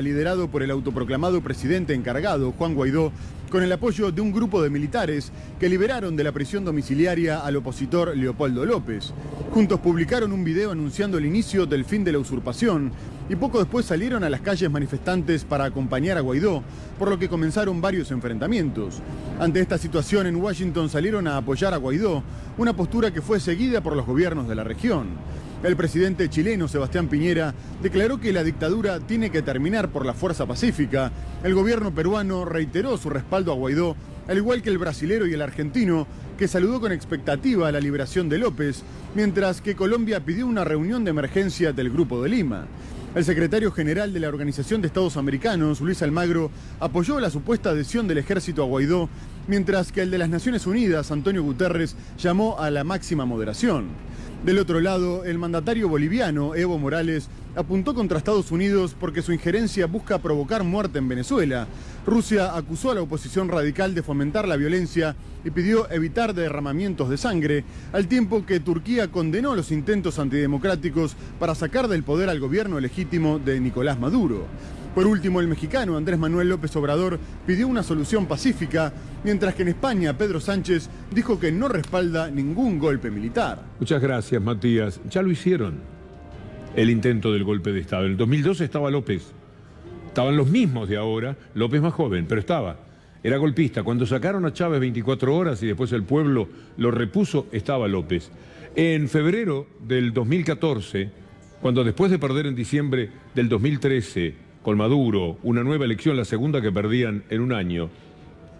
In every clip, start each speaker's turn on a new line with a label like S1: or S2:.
S1: liderado por el autoproclamado presidente encargado, Juan Guaidó, con el apoyo de un grupo de militares que liberaron de la prisión domiciliaria al opositor Leopoldo López. Juntos publicaron un video anunciando el inicio del fin de la usurpación y poco después salieron a las calles manifestantes para acompañar a Guaidó, por lo que comenzaron varios enfrentamientos. Ante esta situación en Washington salieron a apoyar a Guaidó, una postura que fue seguida por los gobiernos de la región. El presidente chileno Sebastián Piñera declaró que la dictadura tiene que terminar por la fuerza pacífica. El gobierno peruano reiteró su respaldo a Guaidó, al igual que el brasilero y el argentino, que saludó con expectativa la liberación de López, mientras que Colombia pidió una reunión de emergencia del Grupo de Lima. El secretario general de la Organización de Estados Americanos, Luis Almagro, apoyó la supuesta adhesión del ejército a Guaidó, mientras que el de las Naciones Unidas, Antonio Guterres, llamó a la máxima moderación. Del otro lado, el mandatario boliviano, Evo Morales, apuntó contra Estados Unidos porque su injerencia busca provocar muerte en Venezuela. Rusia acusó a la oposición radical de fomentar la violencia y pidió evitar derramamientos de sangre, al tiempo que Turquía condenó los intentos antidemocráticos para sacar del poder al gobierno legítimo de Nicolás Maduro. Por último, el mexicano Andrés Manuel López Obrador pidió una solución pacífica, mientras que en España Pedro Sánchez dijo que no respalda ningún golpe militar.
S2: Muchas gracias, Matías. Ya lo hicieron, el intento del golpe de Estado. En el 2012 estaba López. Estaban los mismos de ahora, López más joven, pero estaba. Era golpista. Cuando sacaron a Chávez 24 horas y después el pueblo lo repuso, estaba López. En febrero del 2014, cuando después de perder en diciembre del 2013... con Maduro, una nueva elección, la segunda que perdían en un año,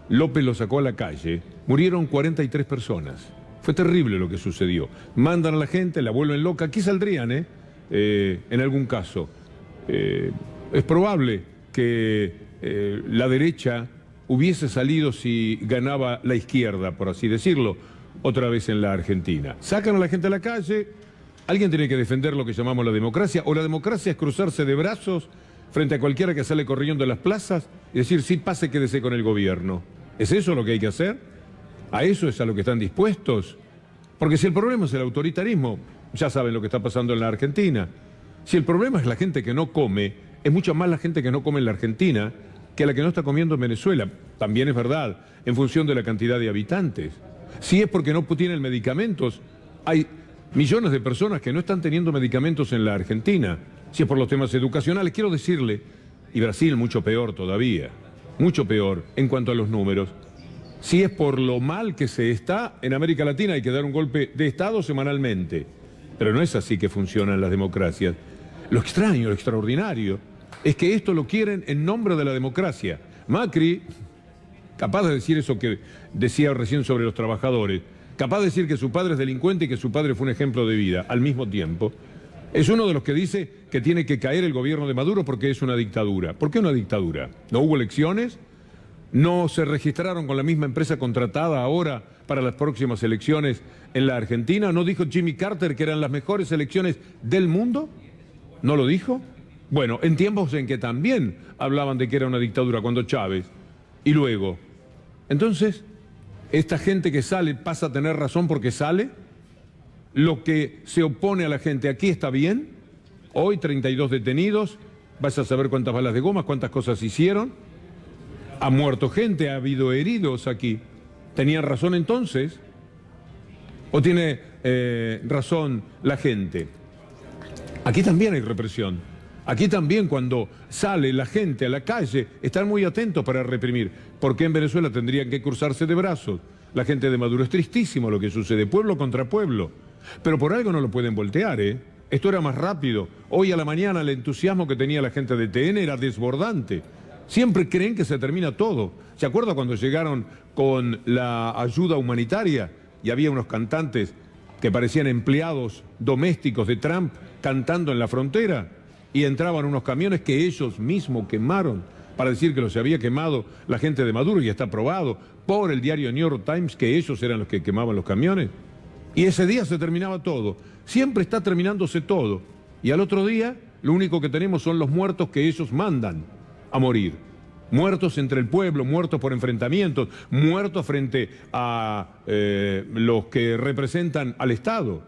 S2: López lo sacó a la calle, murieron 43 personas. Fue terrible lo que sucedió. Mandan a la gente, la vuelven loca. Aquí saldrían, en algún caso. Es probable que la derecha hubiese salido si ganaba la izquierda, por así decirlo, otra vez en la Argentina. Sacan a la gente a la calle, alguien tiene que defender lo que llamamos la democracia, o la democracia es cruzarse de brazos frente a cualquiera que sale corriendo de las plazas y decir, sí, pase, quédese con el gobierno. ¿Es eso lo que hay que hacer? ¿A eso es a lo que están dispuestos? Porque si el problema es el autoritarismo, ya saben lo que está pasando en la Argentina. Si el problema es la gente que no come, es mucha más la gente que no come en la Argentina que la que no está comiendo en Venezuela. También es verdad, en función de la cantidad de habitantes. Si es porque no tienen medicamentos, hay millones de personas que no están teniendo medicamentos en la Argentina. Si es por los temas educacionales, quiero decirle, y Brasil mucho peor todavía, mucho peor en cuanto a los números, si es por lo mal que se está en América Latina, hay que dar un golpe de Estado semanalmente. Pero no es así que funcionan las democracias. Lo extraño, lo extraordinario, es que esto lo quieren en nombre de la democracia. Macri, capaz de decir eso que decía recién sobre los trabajadores, capaz de decir que su padre es delincuente y que su padre fue un ejemplo de vida, al mismo tiempo, es uno de los que dice que tiene que caer el gobierno de Maduro porque es una dictadura. ¿Por qué una dictadura? ¿No hubo elecciones? ¿No se registraron con la misma empresa contratada ahora para las próximas elecciones en la Argentina? ¿No dijo Jimmy Carter que eran las mejores elecciones del mundo? ¿No lo dijo? Bueno, en tiempos en que también hablaban de que era una dictadura, cuando Chávez. Y luego, entonces, esta gente que sale pasa a tener razón porque sale. Lo que se opone a la gente aquí está bien. Hoy 32 detenidos, vas a saber cuántas balas de goma, cuántas cosas hicieron. Ha muerto gente, ha habido heridos aquí. ¿Tenían razón entonces? ¿O tiene razón la gente? Aquí también hay represión. Aquí también cuando sale la gente a la calle están muy atentos para reprimir. ¿Por qué en Venezuela tendrían que cruzarse de brazos? La gente de Maduro, es tristísimo lo que sucede, pueblo contra pueblo. Pero por algo no lo pueden voltear, ¿eh? Esto era más rápido. Hoy a la mañana el entusiasmo que tenía la gente de TN era desbordante. Siempre creen que se termina todo. ¿Se acuerda cuando llegaron con la ayuda humanitaria y había unos cantantes que parecían empleados domésticos de Trump cantando en la frontera? Y entraban unos camiones que ellos mismos quemaron para decir que los había quemado la gente de Maduro, y está probado por el diario New York Times que ellos eran los que quemaban los camiones. Y ese día se terminaba todo. Siempre está terminándose todo. Y al otro día, lo único que tenemos son los muertos que ellos mandan a morir. Muertos entre el pueblo, muertos por enfrentamientos, muertos frente a los que representan al Estado.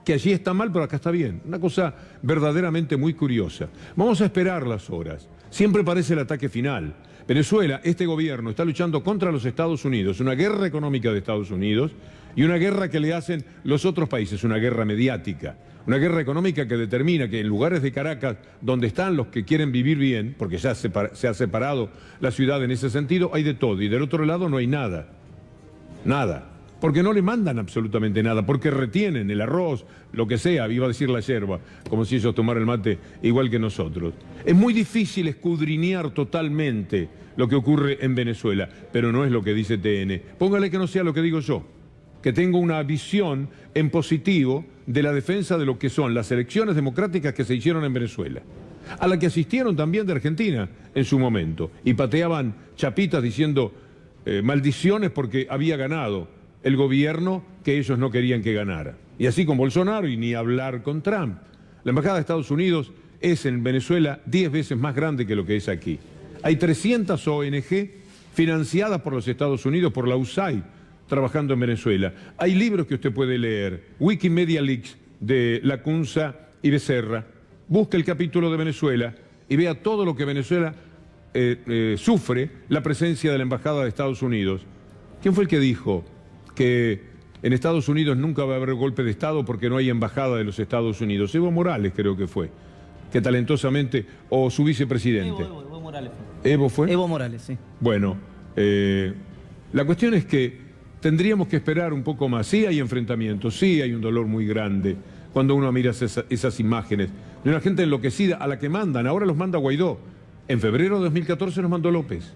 S2: que allí está mal, pero acá está bien. Una cosa verdaderamente muy curiosa. Vamos a esperar las horas. Siempre parece el ataque final. Venezuela, este gobierno está luchando contra los Estados Unidos, una guerra económica de Estados Unidos y una guerra que le hacen los otros países, una guerra mediática, una guerra económica que determina que en lugares de Caracas, donde están los que quieren vivir bien, porque ya se ha separado la ciudad en ese sentido, hay de todo, y del otro lado no hay nada, nada. Porque no le mandan absolutamente nada, porque retienen el arroz, lo que sea, iba a decir la yerba, como si ellos tomaran el mate igual que nosotros. Es muy difícil escudriñar totalmente lo que ocurre en Venezuela, pero no es lo que dice TN. Póngale que no sea lo que digo yo, que tengo una visión en positivo de la defensa de lo que son las elecciones democráticas que se hicieron en Venezuela, a la que asistieron también de Argentina en su momento, y pateaban chapitas diciendo maldiciones porque había ganado el gobierno que ellos no querían que ganara. Y así con Bolsonaro, y ni hablar con Trump. La Embajada de Estados Unidos es en Venezuela 10 veces más grande que lo que es aquí. Hay 300 ONG financiadas por los Estados Unidos, por la USAID, trabajando en Venezuela. Hay libros que usted puede leer, Wikimedia Leaks de Lacunza y Becerra. Busque el capítulo de Venezuela y vea todo lo que Venezuela sufre la presencia de la Embajada de Estados Unidos. ¿Quién fue el que dijo que en Estados Unidos nunca va a haber golpe de Estado porque no hay embajada de los Estados Unidos? Evo Morales creo que fue, que talentosamente, o su vicepresidente.
S3: Evo Morales
S2: fue. ¿Evo fue?
S3: Evo Morales, sí.
S2: Bueno, la cuestión es que tendríamos que esperar un poco más. Sí hay enfrentamientos, sí hay un dolor muy grande cuando uno mira esas imágenes de una gente enloquecida a la que mandan. Ahora los manda Guaidó. En febrero de 2014 nos mandó López.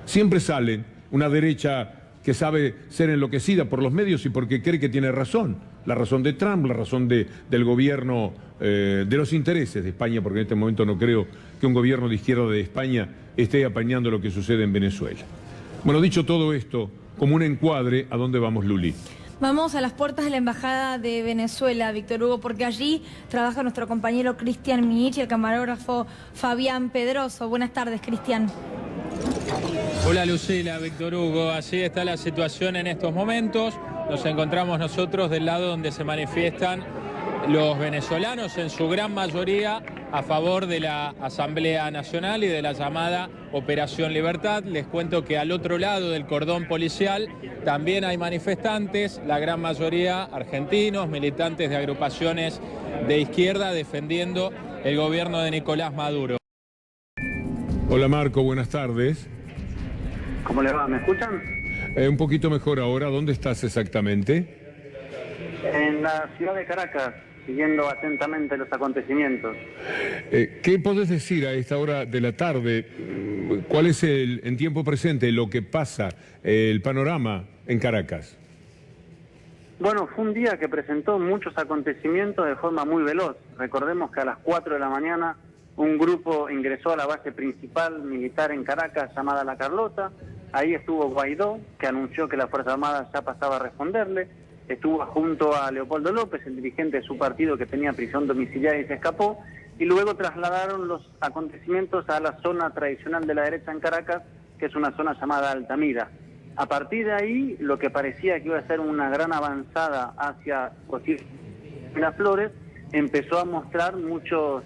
S2: Siempre salen una derecha que sabe ser enloquecida por los medios y porque cree que tiene razón. La razón de Trump, la razón del gobierno, de los intereses de España, porque en este momento no creo que un gobierno de izquierda de España esté apañando lo que sucede en Venezuela. Bueno, dicho todo esto, como un encuadre, ¿a dónde vamos, Luli?
S4: Vamos a las puertas de la Embajada de Venezuela, Víctor Hugo, porque allí trabaja nuestro compañero Cristian Minich y el camarógrafo Fabián Pedroso. Buenas tardes, Cristian.
S5: Hola Lucila, Víctor Hugo, así está la situación en estos momentos. Nos encontramos nosotros del lado donde se manifiestan los venezolanos, en su gran mayoría a favor de la Asamblea Nacional y de la llamada Operación Libertad. Les cuento que al otro lado del cordón policial también hay manifestantes, la gran mayoría argentinos, militantes de agrupaciones de izquierda defendiendo el gobierno de Nicolás Maduro.
S2: Hola Marco, buenas tardes.
S6: ¿Cómo le va? ¿Me escuchan?
S2: Un poquito mejor ahora. ¿Dónde estás exactamente?
S6: En la ciudad de Caracas, siguiendo atentamente los acontecimientos.
S2: ¿Qué podés decir a esta hora de la tarde? ¿Cuál es en tiempo presente lo que pasa, el panorama en Caracas?
S6: Bueno, fue un día que presentó muchos acontecimientos de forma muy veloz. Recordemos que a las 4 de la mañana un grupo ingresó a la base principal militar en Caracas llamada La Carlota. Ahí estuvo Guaidó, que anunció que la Fuerza Armada ya pasaba a responderle. Estuvo junto a Leopoldo López, el dirigente de su partido que tenía prisión domiciliaria y se escapó. Y luego trasladaron los acontecimientos a la zona tradicional de la derecha en Caracas, que es una zona llamada Altamira. A partir de ahí, lo que parecía que iba a ser una gran avanzada hacia Miraflores, empezó a mostrar muchos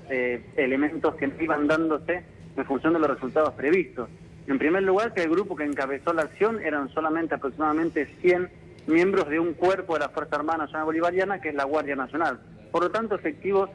S6: elementos que iban dándose en función de los resultados previstos. En primer lugar, que el grupo que encabezó la acción eran solamente aproximadamente 100 miembros de un cuerpo de la Fuerza Armada Nacional Bolivariana, que es la Guardia Nacional. Por lo tanto, efectivos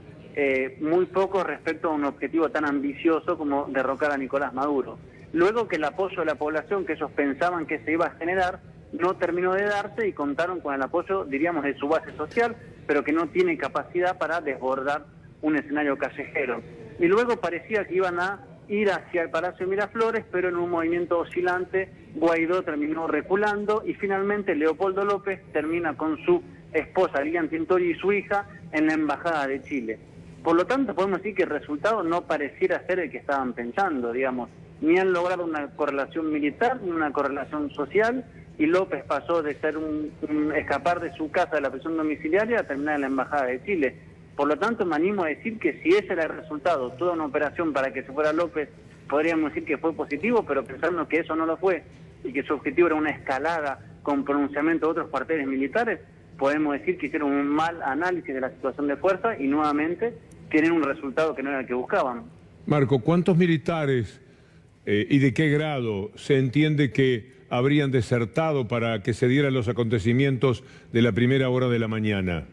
S6: muy pocos respecto a un objetivo tan ambicioso como derrocar a Nicolás Maduro. Luego que el apoyo de la población que ellos pensaban que se iba a generar no terminó de darse y contaron con el apoyo, diríamos, de su base social, pero que no tiene capacidad para desbordar un escenario callejero. Y luego parecía que iban a ir hacia el Palacio de Miraflores, pero en un movimiento oscilante Guaidó terminó reculando y finalmente Leopoldo López termina con su esposa Lilian Tintori y su hija en la Embajada de Chile. Por lo tanto, podemos decir que el resultado no pareciera ser el que estaban pensando, digamos. Ni han logrado una correlación militar ni una correlación social, y López pasó de ser escapar de su casa de la prisión domiciliaria a terminar en la Embajada de Chile. Por lo tanto, me animo a decir que si ese era el resultado, toda una operación para que se fuera López, podríamos decir que fue positivo, pero pensando que eso no lo fue y que su objetivo era una escalada con pronunciamiento de otros cuarteles militares, podemos decir que hicieron un mal análisis de la situación de fuerza y nuevamente tienen un resultado que no era el que buscaban.
S2: Marco, ¿cuántos militares y de qué grado se entiende que habrían desertado para que se dieran los acontecimientos de la primera hora de la mañana?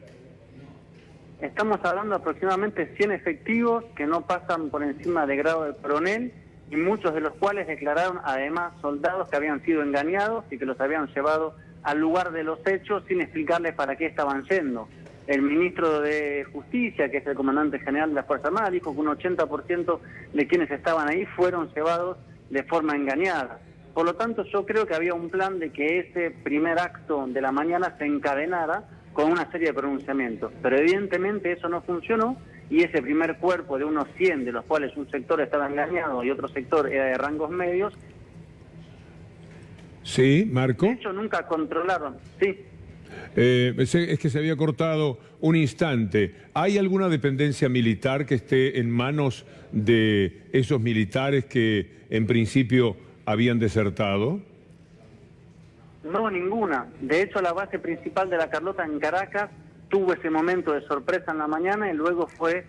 S6: Estamos hablando de aproximadamente 100 efectivos que no pasan por encima de grado de coronel y muchos de los cuales declararon además soldados que habían sido engañados y que los habían llevado al lugar de los hechos sin explicarles para qué estaban yendo. El ministro de Justicia, que es el comandante general de la Fuerza Armada, dijo que un 80% de quienes estaban ahí fueron llevados de forma engañada. Por lo tanto, yo creo que había un plan de que ese primer acto de la mañana se encadenara con una serie de pronunciamientos. Pero evidentemente eso no funcionó y ese primer cuerpo de unos 100, de los cuales un sector estaba engañado y otro sector era de rangos medios.
S2: Sí, Marco.
S6: De hecho, nunca controlaron. Sí.
S2: Es que se había cortado un instante. ¿Hay alguna dependencia militar que esté en manos de esos militares que en principio habían desertado?
S6: No, ninguna. De hecho, la base principal de la Carlota en Caracas tuvo ese momento de sorpresa en la mañana y luego fue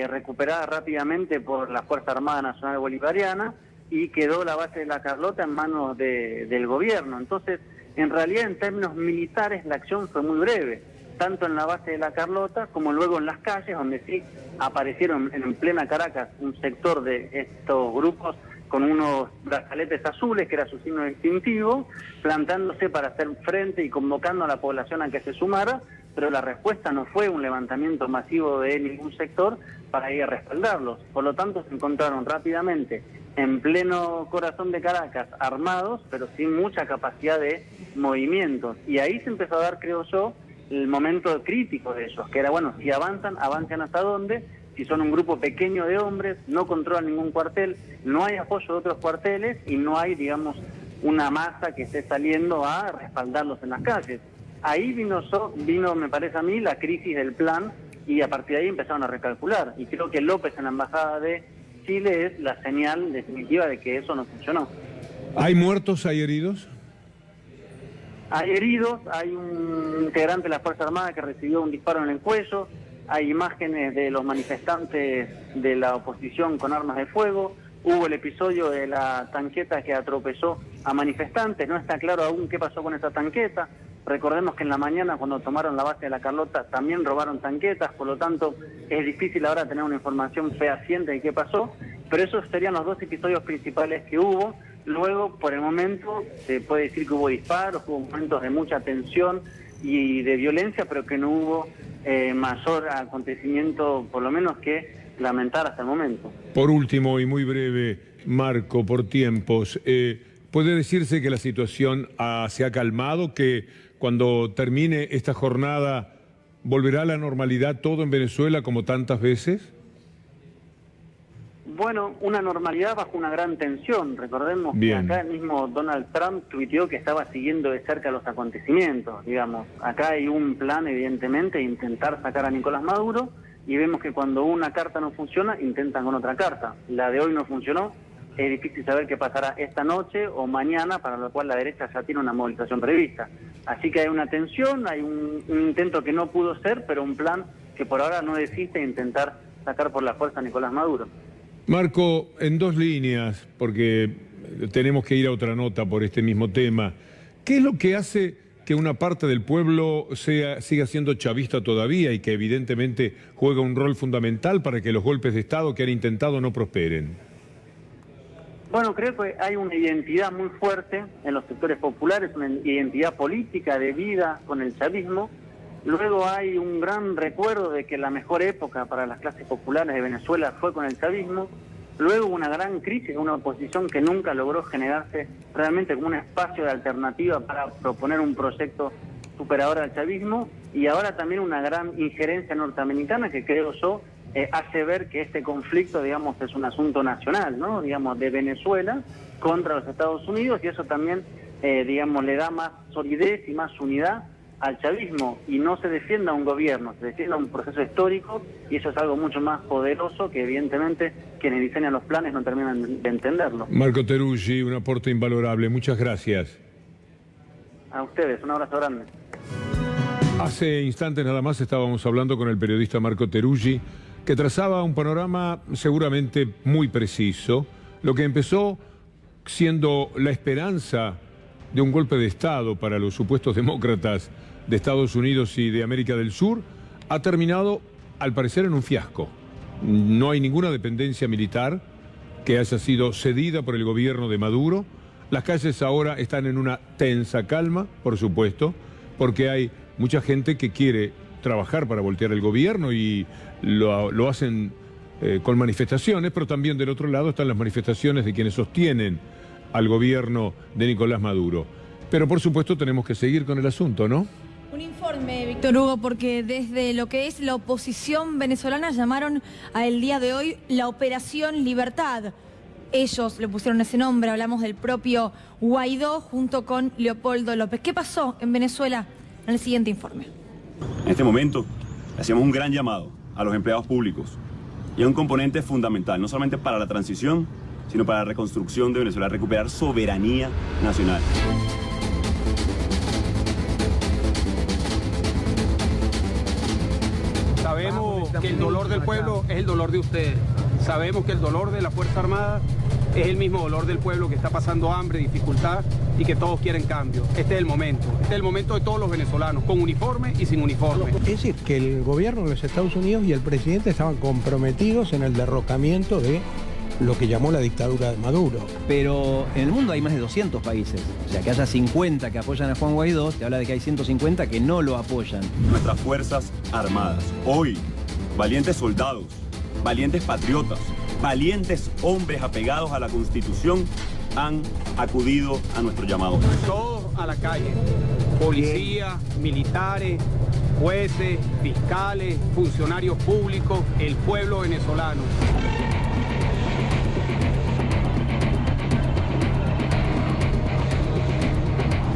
S6: recuperada rápidamente por la Fuerza Armada Nacional Bolivariana y quedó la base de la Carlota en manos del gobierno. Entonces, en realidad, en términos militares, la acción fue muy breve, tanto en la base de la Carlota como luego en las calles, donde sí aparecieron en plena Caracas un sector de estos grupos con unos brazaletes azules, que era su signo distintivo, plantándose para hacer frente y convocando a la población a que se sumara, pero la respuesta no fue un levantamiento masivo de ningún sector para ir a respaldarlos. Por lo tanto, se encontraron rápidamente en pleno corazón de Caracas, armados, pero sin mucha capacidad de movimientos. Y ahí se empezó a dar, creo yo, el momento crítico de ellos, que era, bueno, si avanzan, avancen hasta dónde. Si son un grupo pequeño de hombres, no controlan ningún cuartel, no hay apoyo de otros cuarteles y no hay, digamos, una masa que esté saliendo a respaldarlos en las calles. Ahí vino, me parece a mí, la crisis del plan y a partir de ahí empezaron a recalcular. Y creo que López en la Embajada de Chile es la señal definitiva de que eso no funcionó.
S2: ¿Hay muertos, hay heridos?
S6: Hay heridos, hay un integrante de la Fuerza Armada que recibió un disparo en el cuello. Hay imágenes de los manifestantes de la oposición con armas de fuego. Hubo el episodio de la tanqueta que atropelló a manifestantes. No está claro aún qué pasó con esa tanqueta. Recordemos que en la mañana, cuando tomaron la base de la Carlota, también robaron tanquetas. Por lo tanto, es difícil ahora tener una información fehaciente de qué pasó. Pero esos serían los dos episodios principales que hubo. Luego, por el momento, se puede decir que hubo disparos, hubo momentos de mucha tensión y de violencia, pero que no hubo mayor acontecimiento, por lo menos que lamentar hasta el momento.
S2: Por último y muy breve, Marco, por tiempos, ¿puede decirse que la situación se ha calmado, que cuando termine esta jornada volverá a la normalidad todo en Venezuela como tantas veces?
S6: Bueno, una normalidad bajo una gran tensión. Recordemos que acá el mismo Donald Trump tuiteó que estaba siguiendo de cerca los acontecimientos, digamos. Acá hay un plan, evidentemente, de intentar sacar a Nicolás Maduro, y vemos que cuando una carta no funciona, intentan con otra carta. La de hoy no funcionó, es difícil saber qué pasará esta noche o mañana, para lo cual la derecha ya tiene una movilización prevista. Así que hay una tensión, hay un intento que no pudo ser, pero un plan que por ahora no desiste de intentar sacar por la fuerza a Nicolás Maduro.
S2: Marco, en dos líneas, porque tenemos que ir a otra nota por este mismo tema. ¿Qué es lo que hace que una parte del pueblo siga siendo chavista todavía y que evidentemente juega un rol fundamental para que los golpes de Estado que han intentado no prosperen?
S6: Bueno, creo que hay una identidad muy fuerte en los sectores populares, una identidad política de vida con el chavismo. Luego hay un gran recuerdo de que la mejor época para las clases populares de Venezuela fue con el chavismo. Luego una gran crisis, una oposición que nunca logró generarse realmente como un espacio de alternativa para proponer un proyecto superador al chavismo. Y ahora también una gran injerencia norteamericana que creo yo hace ver que este conflicto, digamos, es un asunto nacional, ¿no? Digamos, de Venezuela contra los Estados Unidos, y eso también, digamos, le da más solidez y más unidad al chavismo, y no se defienda a un gobierno, se defienda a un proceso histórico, y eso es algo mucho más poderoso que evidentemente quienes diseñan los planes no terminan de entenderlo.
S2: Marco Teruggi, un aporte invalorable, muchas gracias.
S6: A ustedes, un abrazo grande.
S2: Hace instantes nada más estábamos hablando con el periodista Marco Teruggi, que trazaba un panorama seguramente muy preciso, lo que empezó siendo la esperanza de un golpe de Estado para los supuestos demócratas de Estados Unidos y de América del Sur, ha terminado, al parecer, en un fiasco. No hay ninguna dependencia militar que haya sido cedida por el gobierno de Maduro. Las calles ahora están en una tensa calma, por supuesto, porque hay mucha gente que quiere trabajar para voltear el gobierno y lo hacen con manifestaciones, pero también del otro lado están las manifestaciones de quienes sostienen al gobierno de Nicolás Maduro. Pero por supuesto tenemos que seguir con el asunto, ¿no?
S4: Un informe, Víctor Hugo, porque desde lo que es la oposición venezolana llamaron a el día de hoy la Operación Libertad. Ellos le pusieron ese nombre, hablamos del propio Guaidó junto con Leopoldo López. ¿Qué pasó en Venezuela? En el siguiente informe.
S3: En este momento hacíamos un gran llamado a los empleados públicos y a un componente fundamental, no solamente para la transición, sino para la reconstrucción de Venezuela, recuperar soberanía nacional.
S7: Sabemos que el dolor del pueblo es el dolor de ustedes. Sabemos que el dolor de la Fuerza Armada es el mismo dolor del pueblo que está pasando hambre, dificultad y que todos quieren cambio. Este es el momento. Este es el momento de todos los venezolanos, con uniforme y sin uniforme.
S8: Es decir, que el gobierno de los Estados Unidos y el presidente estaban comprometidos en el derrocamiento de lo que llamó la dictadura de Maduro.
S9: Pero en el mundo hay más de 200 países. O sea, que haya 50 que apoyan a Juan Guaidó, te habla de que hay 150 que no lo apoyan.
S3: Nuestras Fuerzas Armadas, hoy, valientes soldados, valientes patriotas, valientes hombres apegados a la Constitución, han acudido a nuestro llamado.
S7: Todos a la calle. Policía, militares, jueces, fiscales, funcionarios públicos, el pueblo venezolano.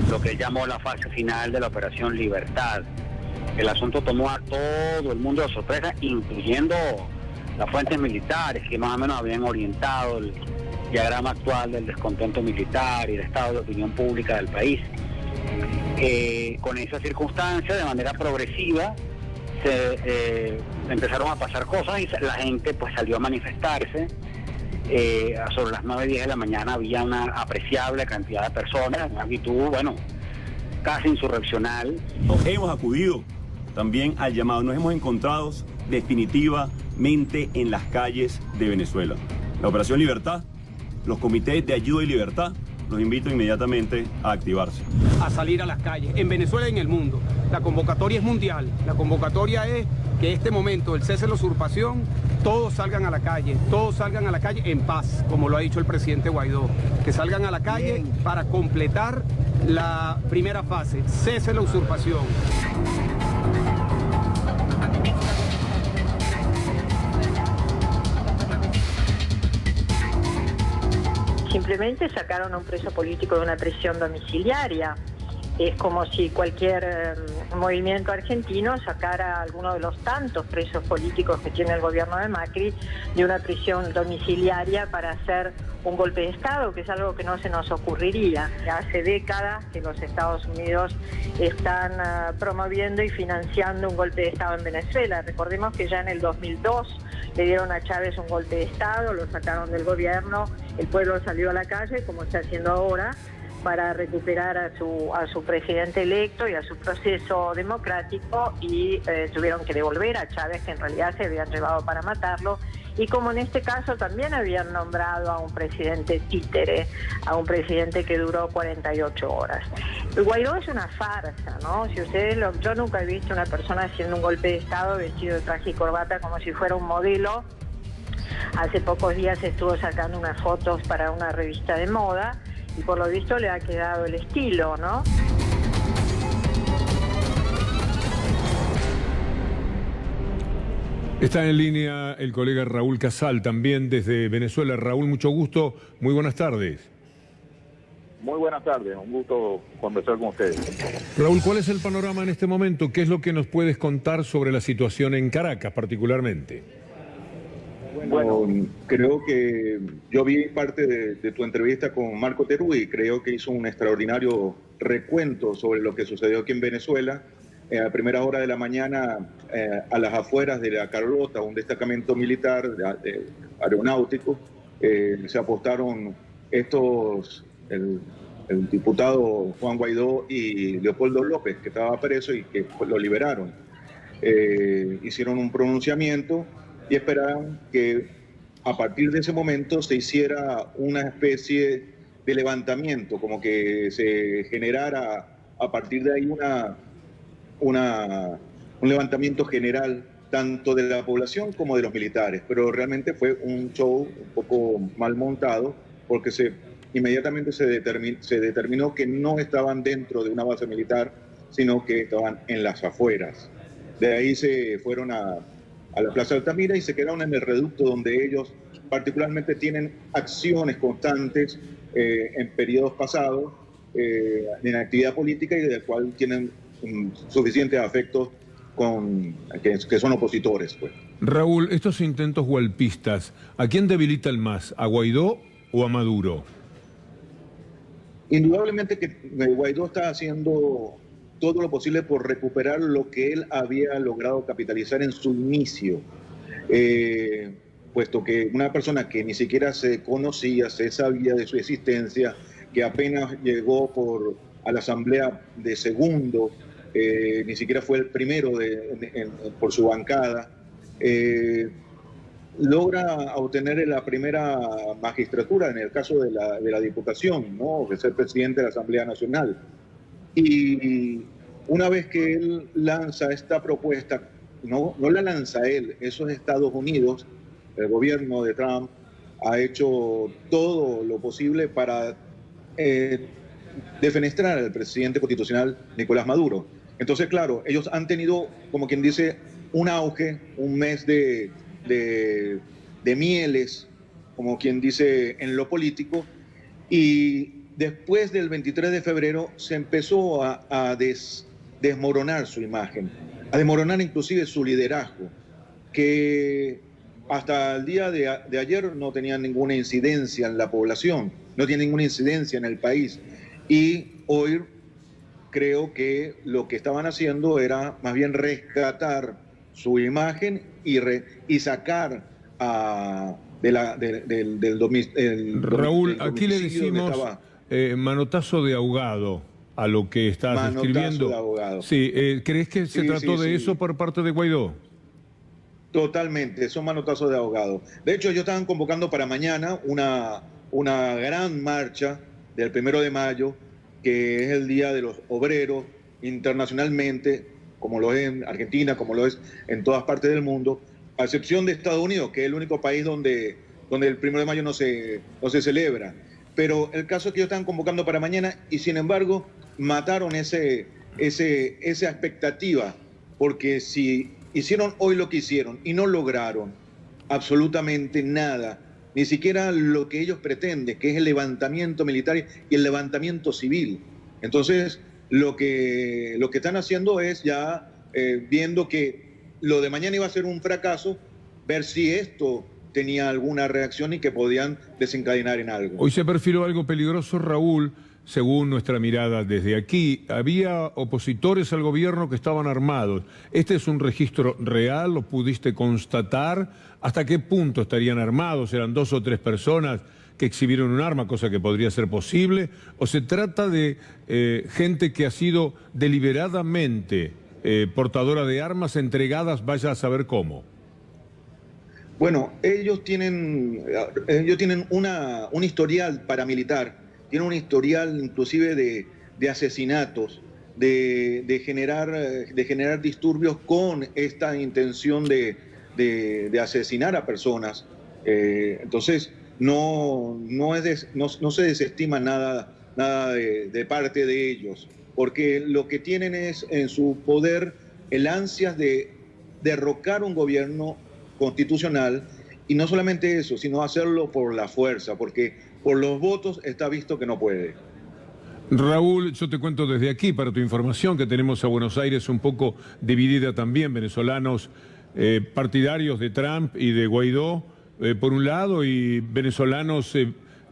S6: Lo que él llamó la fase final de la Operación Libertad. El asunto tomó a todo el mundo de sorpresa, incluyendo las fuentes militares que más o menos habían orientado el diagrama actual del descontento militar y el estado de opinión pública del país. Con esa circunstancia, de manera progresiva, se empezaron a pasar cosas y la gente pues salió a manifestarse. Sobre las 9:10 de la mañana había una apreciable cantidad de personas, una actitud, bueno, casi insurreccional.
S3: Hemos acudido también al llamado, nos hemos encontrado definitivamente en las calles de Venezuela. La Operación Libertad, los comités de ayuda y libertad, los invito inmediatamente a activarse.
S7: A salir a las calles, en Venezuela y en el mundo. La convocatoria es mundial, la convocatoria es que este momento, el cese de la usurpación, todos salgan a la calle en paz, como lo ha dicho el presidente Guaidó, que salgan a la calle para completar la primera fase, cese de la usurpación.
S10: Simplemente sacaron a un preso político de una prisión domiciliaria. Es como si cualquier movimiento argentino sacara a alguno de los tantos presos políticos que tiene el gobierno de Macri de una prisión domiciliaria para hacer un golpe de Estado, que es algo que no se nos ocurriría. Hace décadas que los Estados Unidos están promoviendo y financiando un golpe de Estado en Venezuela. Recordemos que ya en el 2002 le dieron a Chávez un golpe de Estado, lo sacaron del gobierno, el pueblo salió a la calle, como está haciendo ahora, para recuperar a su presidente electo y a su proceso democrático, y tuvieron que devolver a Chávez, que en realidad se habían llevado para matarlo, y como en este caso también habían nombrado a un presidente títere, a un presidente que duró 48 horas. El Guaidó es una farsa, ¿no? Si ustedes yo nunca he visto una persona haciendo un golpe de Estado vestido de traje y corbata como si fuera un modelo. Hace pocos días estuvo sacando unas fotos para una revista de moda, y por lo visto le ha quedado el estilo, ¿no?
S2: Está en línea el colega Raúl Casal, también desde Venezuela. Raúl, mucho gusto, muy buenas tardes.
S11: Muy buenas tardes, un gusto conversar con ustedes.
S2: Raúl, ¿cuál es el panorama en este momento? ¿Qué es lo que nos puedes contar sobre la situación en Caracas particularmente?
S11: Bueno, creo que yo vi parte de tu entrevista con Marco Teruggi y creo que hizo un extraordinario recuento sobre lo que sucedió aquí en Venezuela. a primera hora de la mañana a las afueras de la Carlota, un destacamento militar aeronáutico, se apostaron el diputado Juan Guaidó y Leopoldo López, que estaba preso y que lo liberaron. Hicieron un pronunciamiento y esperaban que a partir de ese momento se hiciera una especie de levantamiento, como que se generara a partir de ahí un levantamiento general tanto de la población como de los militares, pero realmente fue un show un poco mal montado porque inmediatamente se determinó que no estaban dentro de una base militar, sino que estaban en las afueras. De ahí se fueron a la Plaza Altamira y se quedaron en el reducto donde ellos particularmente tienen acciones constantes en periodos pasados en actividad política y del cual tienen suficientes afectos que son opositores, pues.
S2: Raúl, estos intentos golpistas, ¿a quién debilitan más? ¿A Guaidó o a Maduro?
S11: Indudablemente que Guaidó está haciendo todo lo posible por recuperar lo que él había logrado capitalizar en su inicio, puesto que una persona que ni siquiera se conocía, se sabía de su existencia, que apenas llegó a la asamblea de segundo, ni siquiera fue el primero por su bancada, logra obtener la primera magistratura en el caso de la diputación, ¿no? De ser presidente de la Asamblea Nacional. Y una vez que él lanza esta propuesta, no la lanza él, eso es Estados Unidos, el gobierno de Trump ha hecho todo lo posible para defenestrar al presidente constitucional Nicolás Maduro. Entonces, claro, ellos han tenido, como quien dice, un auge, un mes de mieles, como quien dice, en lo político, y después del 23 de febrero se empezó a desmoronar su imagen, a desmoronar inclusive su liderazgo, que hasta el día de ayer no tenía ninguna incidencia en la población, no tiene ninguna incidencia en el país, y hoy creo que lo que estaban haciendo era más bien rescatar su imagen y sacar del
S2: Raúl, aquí le decimos manotazo de ahogado a lo que estás escribiendo.
S11: De ahogado.
S2: Sí, ¿crees que se trató de eso por parte de Guaidó?
S11: Totalmente, son manotazos de ahogado. De hecho, ellos estaban convocando para mañana una gran marcha del 1 de mayo, que es el Día de los Obreros internacionalmente, como lo es en Argentina, como lo es en todas partes del mundo, a excepción de Estados Unidos, que es el único país donde el 1 de mayo no se celebra. Pero el caso es que ellos están convocando para mañana y sin embargo mataron esa expectativa, porque si hicieron hoy lo que hicieron y no lograron absolutamente nada, ni siquiera lo que ellos pretenden, que es el levantamiento militar y el levantamiento civil. Entonces, lo que están haciendo es ya, viendo que lo de mañana iba a ser un fracaso, ver si esto tenía alguna reacción y que podían desencadenar en algo.
S2: Hoy se perfiló algo peligroso, Raúl, según nuestra mirada desde aquí. Había opositores al gobierno que estaban armados. ¿Este es un registro real? ¿Lo pudiste constatar? ¿Hasta qué punto estarían armados? ¿Eran 2 o 3 personas que exhibieron un arma, cosa que podría ser posible? ¿O se trata de gente que ha sido deliberadamente portadora de armas entregadas, vaya a saber cómo?
S11: Bueno, ellos tienen un historial paramilitar, tienen un historial inclusive de asesinatos, de generar disturbios con esta intención de asesinar a personas. Entonces, no se desestima nada de parte de ellos, porque lo que tienen es en su poder el ansias de derrocar un gobierno constitucional, y no solamente eso, sino hacerlo por la fuerza, porque por los votos está visto que no puede.
S2: Raúl, yo te cuento desde aquí, para tu información, que tenemos a Buenos Aires un poco dividida también, venezolanos partidarios de Trump y de Guaidó, por un lado, y venezolanos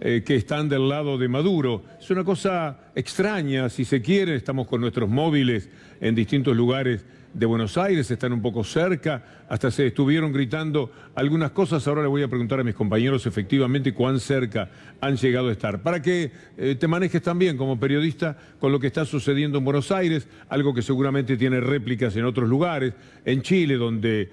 S2: que están del lado de Maduro. Es una cosa extraña, si se quiere. Estamos con nuestros móviles en distintos lugares de Buenos Aires, están un poco cerca, hasta se estuvieron gritando algunas cosas. Ahora le voy a preguntar a mis compañeros efectivamente cuán cerca han llegado a estar, para que te manejes también como periodista con lo que está sucediendo en Buenos Aires, algo que seguramente tiene réplicas en otros lugares, en Chile, donde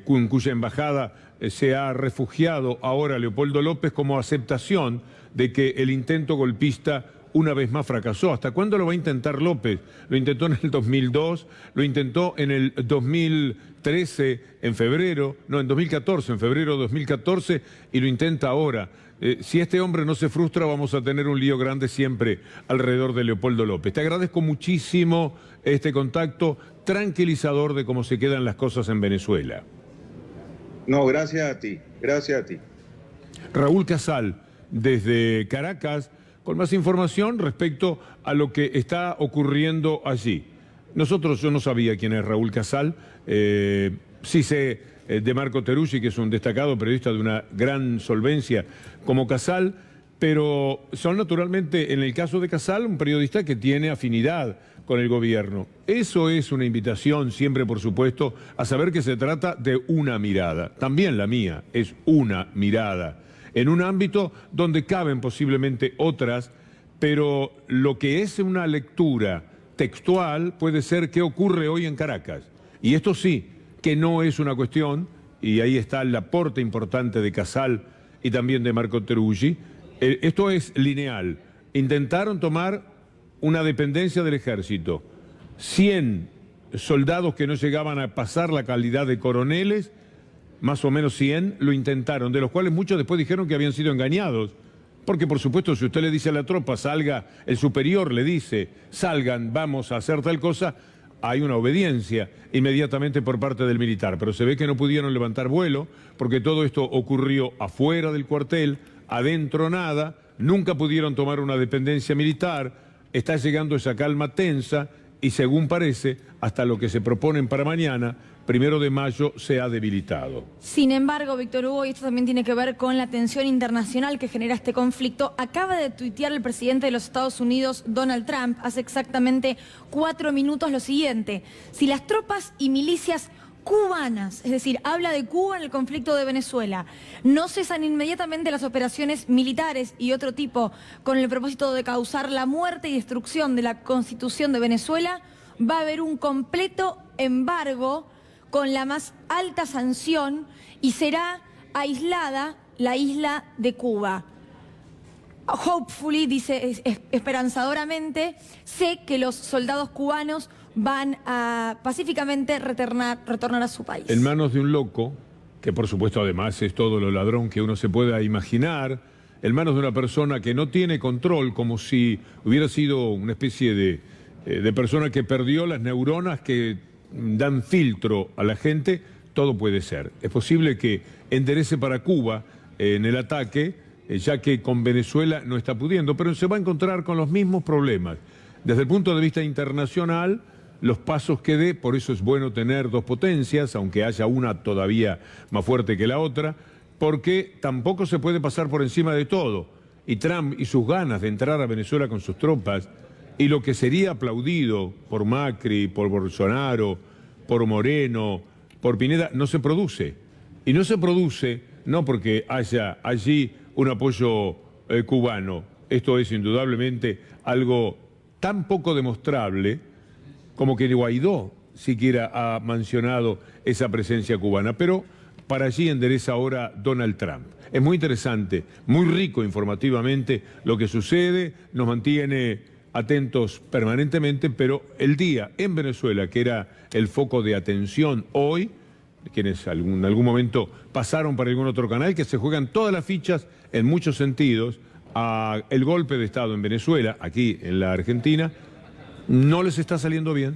S2: cuya embajada se ha refugiado ahora Leopoldo López como aceptación de que el intento golpista una vez más fracasó. ¿Hasta cuándo lo va a intentar López? Lo intentó en el 2002, lo intentó en el 2013, en 2014, en febrero de 2014, y lo intenta ahora. Si este hombre no se frustra, vamos a tener un lío grande siempre alrededor de Leopoldo López. Te agradezco muchísimo este contacto tranquilizador de cómo se quedan las cosas en Venezuela.
S11: No, gracias a ti, gracias a ti.
S2: Raúl Casal, desde Caracas, con más información respecto a lo que está ocurriendo allí. Yo no sabía quién es Raúl Casal, sí sé de Marco Teruggi, que es un destacado periodista de una gran solvencia como Casal, pero son naturalmente, en el caso de Casal, un periodista que tiene afinidad con el gobierno. Eso es una invitación siempre, por supuesto, a saber que se trata de una mirada. También la mía es una mirada, en un ámbito donde caben posiblemente otras, pero lo que es una lectura textual puede ser qué ocurre hoy en Caracas. Y esto sí, que no es una cuestión, y ahí está el aporte importante de Casal y también de Marco Teruggi, esto es lineal. Intentaron tomar una dependencia del ejército, 100 soldados que no llegaban a pasar la calidad de coroneles, más o menos 100 lo intentaron, de los cuales muchos después dijeron que habían sido engañados. Porque, por supuesto, si usted le dice a la tropa, salga, el superior le dice, salgan, vamos a hacer tal cosa, hay una obediencia inmediatamente por parte del militar. Pero se ve que no pudieron levantar vuelo, porque todo esto ocurrió afuera del cuartel, adentro nada, nunca pudieron tomar una dependencia militar, está llegando esa calma tensa y, según parece, hasta lo que se proponen para mañana, 1 de mayo, se ha debilitado.
S4: Sin embargo, Víctor Hugo, y esto también tiene que ver con la tensión internacional que genera este conflicto, acaba de tuitear el presidente de los Estados Unidos, Donald Trump, hace exactamente 4 minutos lo siguiente: si las tropas y milicias cubanas, es decir, habla de Cuba en el conflicto de Venezuela, no cesan inmediatamente las operaciones militares y otro tipo con el propósito de causar la muerte y destrucción de la Constitución de Venezuela, va a haber un completo embargo con la más alta sanción y será aislada la isla de Cuba. Hopefully, dice esperanzadoramente, sé que los soldados cubanos van a pacíficamente retornar a su país.
S2: En manos de un loco, que por supuesto además es todo lo ladrón que uno se pueda imaginar, en manos de una persona que no tiene control, como si hubiera sido una especie de persona que perdió las neuronas que dan filtro a la gente, todo puede ser. Es posible que enderece para Cuba en el ataque, ya que con Venezuela no está pudiendo, pero se va a encontrar con los mismos problemas. Desde el punto de vista internacional, los pasos que dé, por eso es bueno tener dos potencias, aunque haya una todavía más fuerte que la otra, porque tampoco se puede pasar por encima de todo. Y Trump y sus ganas de entrar a Venezuela con sus tropas, y lo que sería aplaudido por Macri, por Bolsonaro, por Moreno, por Pineda, no se produce. Y no se produce no porque haya allí un apoyo cubano. Esto es indudablemente algo tan poco demostrable como que Guaidó siquiera ha mencionado esa presencia cubana. Pero para allí endereza ahora Donald Trump. Es muy interesante, muy rico informativamente lo que sucede, nos mantiene atentos permanentemente, pero el día en Venezuela, que era el foco de atención hoy, quienes en algún momento pasaron para algún otro canal, que se juegan todas las fichas en muchos sentidos a el golpe de Estado en Venezuela, aquí en la Argentina, no les está saliendo bien.